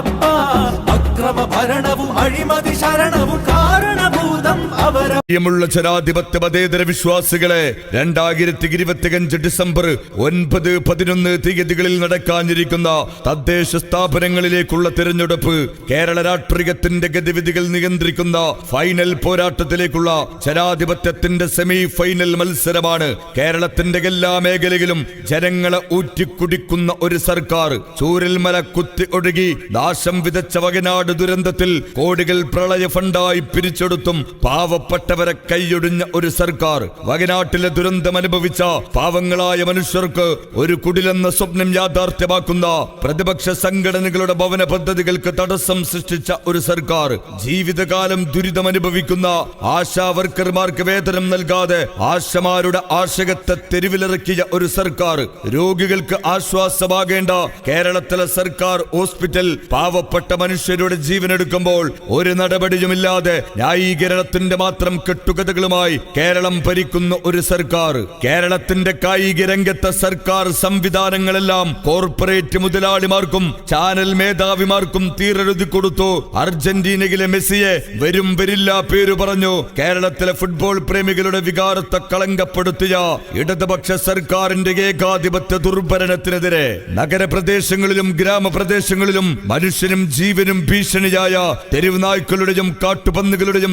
അവരപ്പ അക്രമ ഭരണവും അഴിമതി ശരണവും കാരണഭൂതം അവര. പ്രിയമുള്ള ജനാധിപത്യ മതേതര വിശ്വാസികളെ, 2025 ഡിസംബർ 9, 11 തീയതികളിൽ നടക്കാനിരിക്കുന്ന തദ്ദേശ സ്ഥാപനങ്ങളിലേക്കുള്ള തിരഞ്ഞെടുപ്പ് കേരള രാഷ്ട്രീയത്തിന്റെ ഗതിവിധികൾ നിയന്ത്രിക്കുന്ന ഫൈനൽ പോരാട്ടത്തിലേക്കുള്ള ജനാധിപത്യത്തിന്റെ സെമി ഫൈനൽ മത്സരമാണ്. കേരളത്തിന്റെ എല്ലാ മേഖലയിലും ജനങ്ങളെ ഊറ്റിക്കുടിക്കുന്ന ഒരു സർക്കാർ, ചൂരൽമല കുത്തി ഒഴുകി നാശം വിതച്ച വയനാട് ദുരന്തത്തിൽ കോടികൾ പ്രളയ ഫണ്ടായി പിരിച്ചെടുത്തും പാവപ്പെട്ടവരെ കൈയൊടിഞ്ഞ ഒരു സർക്കാർ, വയനാട്ടിലെ ദുരന്തം അനുഭവിച്ച പാവങ്ങളായ മനുഷ്യർക്ക് ഒരു കുടിലെന്ന സ്വപ്നം യാഥാർത്ഥ്യമാക്കുന്ന പ്രതിപക്ഷ സംഘടനകളുടെ ഭവന പദ്ധതികൾക്ക് തടസ്സം സൃഷ്ടിച്ച ഒരു സർക്കാർ, ജീവിതകാലം ദുരിതം അനുഭവിക്കുന്ന ആശാ വർക്കർമാർക്ക് വേതനം നൽകാതെ ആശമാരുടെ ആശയത്തെ തെരുവിലിറക്കിയ ഒരു സർക്കാർ, രോഗികൾക്ക് ആശ്വാസമാകേണ്ട കേരളത്തിലെ സർക്കാർ ഹോസ്പിറ്റൽ പാവപ്പെട്ട മനുഷ്യരുടെ ജീവനെടുക്കുമ്പോൾ ഒരു നടപടിയുമില്ലാതെ ന്യായീകരണത്തിന്റെ മാത്രം കെട്ടുകഥകളുമായി കേരളം ഭരിക്കുന്ന ഒരു സർക്കാർ. കേരളത്തിന്റെ കായിക രംഗത്തെ സർക്കാർ സംവിധാനങ്ങളെല്ലാം കോർപ്പറേറ്റ് മുതലാളിമാർക്കും ചാനൽ മേധാവിമാർക്കും തീരെഴുതി കൊടുത്തു. അർജന്റീനയിലെ മെസ്സിയെ വരും വരില്ല പേരു പറഞ്ഞു കേരളത്തിലെ ഫുട്ബോൾ പ്രേമികളുടെ വികാരത്തെ കളങ്കപ്പെടുത്തിയ ഇടതുപക്ഷ സർക്കാരിന്റെ ഏകാധിപത്യ ദുർഭരണത്തിനെതിരെ നഗരപ്രദേശങ്ങളിലും ഗ്രാമപ്രദേശങ്ങളിലും മനുഷ്യനും ജീവനും ഭീഷണിയായ തെരുവ് നായ്ക്കളുടെയും കാട്ടുപന്നികളുടെയും